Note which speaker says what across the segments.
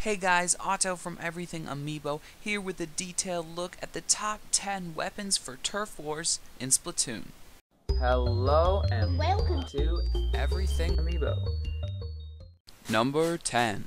Speaker 1: Hey guys, Otto from Everything Amiibo here with a detailed look at the top 10 weapons for Turf Wars in Splatoon.
Speaker 2: Hello and welcome to
Speaker 1: Everything
Speaker 2: Amiibo.
Speaker 1: Number 10.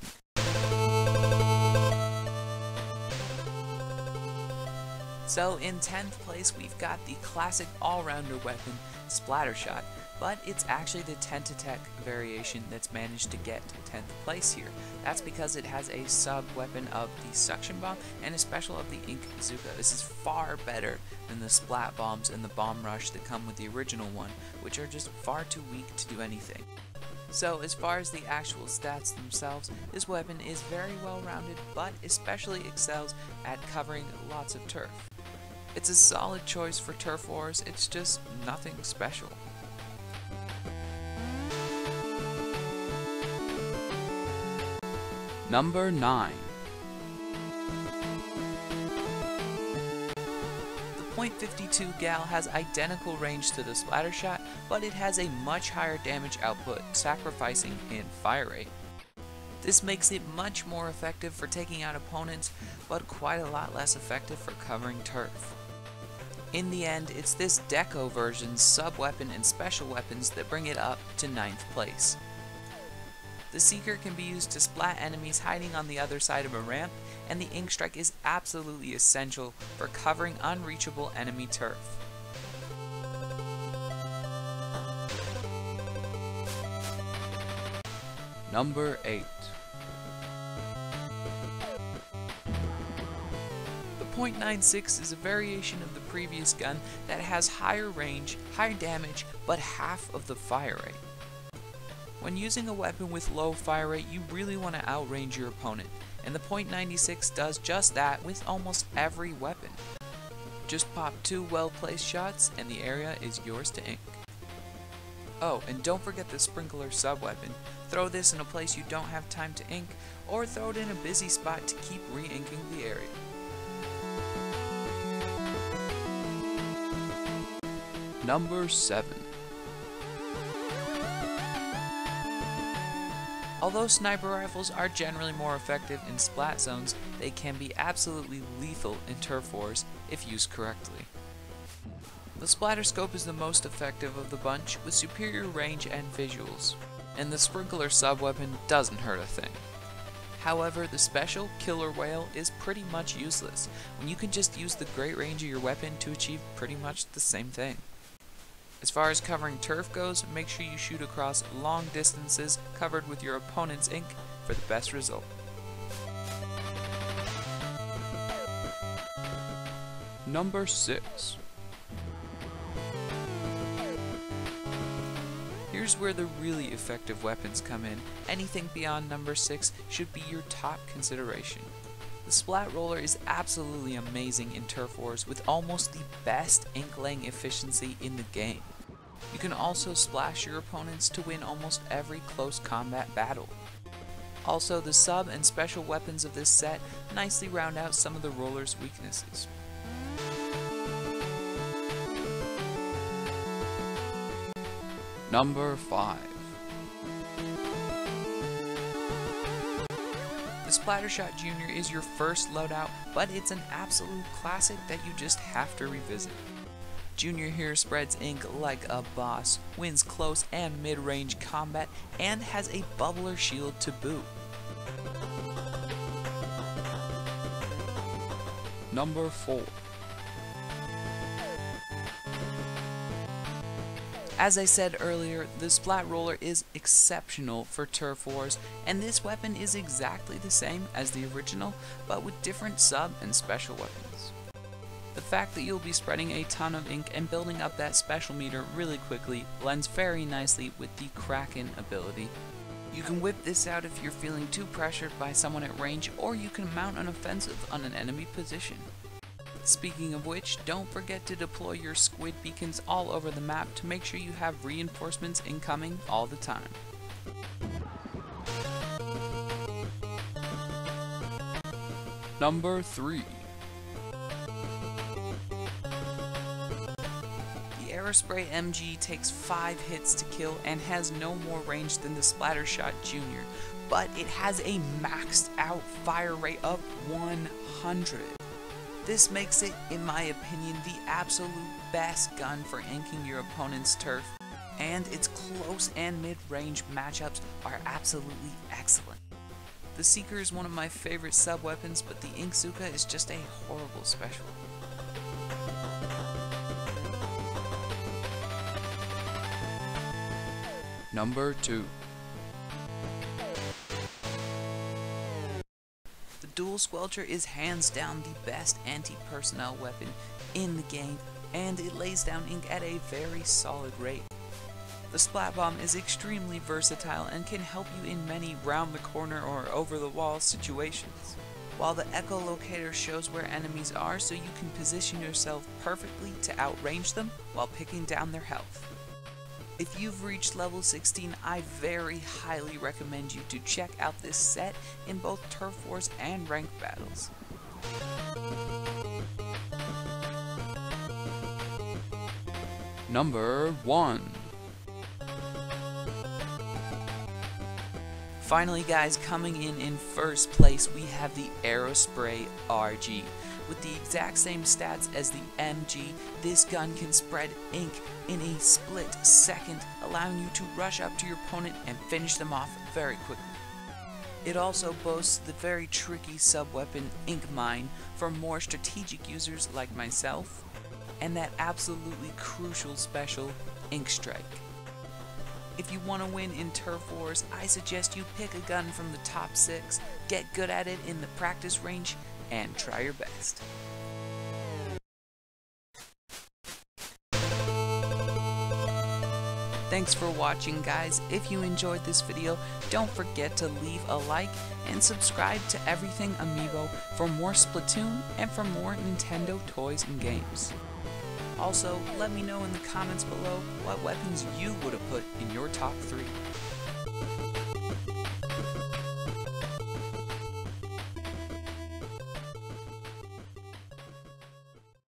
Speaker 1: So in 10th place we've got the classic all-rounder weapon, Splattershot, but it's actually the Tentatek variation that's managed to get 10th place here. That's because it has a sub-weapon of the Suction Bomb and a special of the Ink Bazooka. This is far better than the Splat Bombs and the Bomb Rush that come with the original one, which are just far too weak to do anything. So as far as the actual stats themselves, this weapon is very well rounded, but especially excels at covering lots of turf. It's a solid choice for Turf Wars, it's just nothing special. Number 9. The .52 Gal has identical range to the Splattershot, but it has a much higher damage output, sacrificing in fire rate. This makes it much more effective for taking out opponents, but quite a lot less effective for covering turf. In the end, it's this Deco version's sub-weapon and special weapons that bring it up to 9th place. The Seeker can be used to splat enemies hiding on the other side of a ramp, and the Ink Strike is absolutely essential for covering unreachable enemy turf. Number 8. The .96 is a variation of the previous gun that has higher range, higher damage, but half of the fire rate. When using a weapon with low fire rate, you really want to outrange your opponent, and the .96 does just that with almost every weapon. Just pop 2 well-placed shots and the area is yours to ink. Oh, and don't forget the Sprinkler sub-weapon. Throw this in a place you don't have time to ink, or throw it in a busy spot to keep re-inking the area. Number 7. Although sniper rifles are generally more effective in splat zones, they can be absolutely lethal in Turf Wars if used correctly. The Splatterscope is the most effective of the bunch, with superior range and visuals, and the Sprinkler sub-weapon doesn't hurt a thing. However, the special, Killer Whale, is pretty much useless, when you can just use the great range of your weapon to achieve pretty much the same thing. As far as covering turf goes, make sure you shoot across long distances covered with your opponent's ink for the best result. Number 6. Here's where the really effective weapons come in. Anything beyond number 6 should be your top consideration. The Splat Roller is absolutely amazing in Turf Wars with almost the best ink-laying efficiency in the game. You can also splash your opponents to win almost every close combat battle. Also, the sub and special weapons of this set nicely round out some of the roller's weaknesses. Number 5. The Splattershot Jr is your first loadout, but it's an absolute classic that you just have to revisit. Junior here spreads ink like a boss, wins close and mid-range combat, and has a bubbler shield to boot. Number 4. As I said earlier, the Splat Roller is exceptional for Turf Wars, and this weapon is exactly the same as the original, but with different sub and special weapons. The fact that you'll be spreading a ton of ink and building up that special meter really quickly blends very nicely with the Krack-On ability. You can whip this out if you're feeling too pressured by someone at range, or you can mount an offensive on an enemy position. Speaking of which, don't forget to deploy your squid beacons all over the map to make sure you have reinforcements incoming all the time. Number 3. Aerospray MG takes 5 hits to kill and has no more range than the Splattershot Jr, but it has a maxed out fire rate of 100. This makes it, in my opinion, the absolute best gun for inking your opponent's turf, and its close and mid-range matchups are absolutely excellent. The Seeker is one of my favorite sub-weapons, but the Inkzooka is just a horrible special. Number 2. The Dual Squelcher is hands down the best anti-personnel weapon in the game, and it lays down ink at a very solid rate. The Splat Bomb is extremely versatile and can help you in many round-the-corner or over-the-wall situations, while the Echolocator shows where enemies are so you can position yourself perfectly to outrange them while picking down their health. If you've reached level 16, I very highly recommend you to check out this set in both Turf Wars and ranked battles. Number 1. Finally guys, coming in first place we have the Aerospray RG. With the exact same stats as the MG, this gun can spread ink in a split second, allowing you to rush up to your opponent and finish them off very quickly. It also boasts the very tricky sub-weapon Ink Mine for more strategic users like myself, and that absolutely crucial special Ink Strike. If you want to win in Turf Wars, I suggest you pick a gun from the top 6, get good at it in the practice range, and try your best. Thanks for watching guys. If you enjoyed this video, don't forget to leave a like and subscribe to Everything Amiibo for more Splatoon and for more Nintendo toys and games. Also, let me know in the comments below what weapons you would have put in your top 3.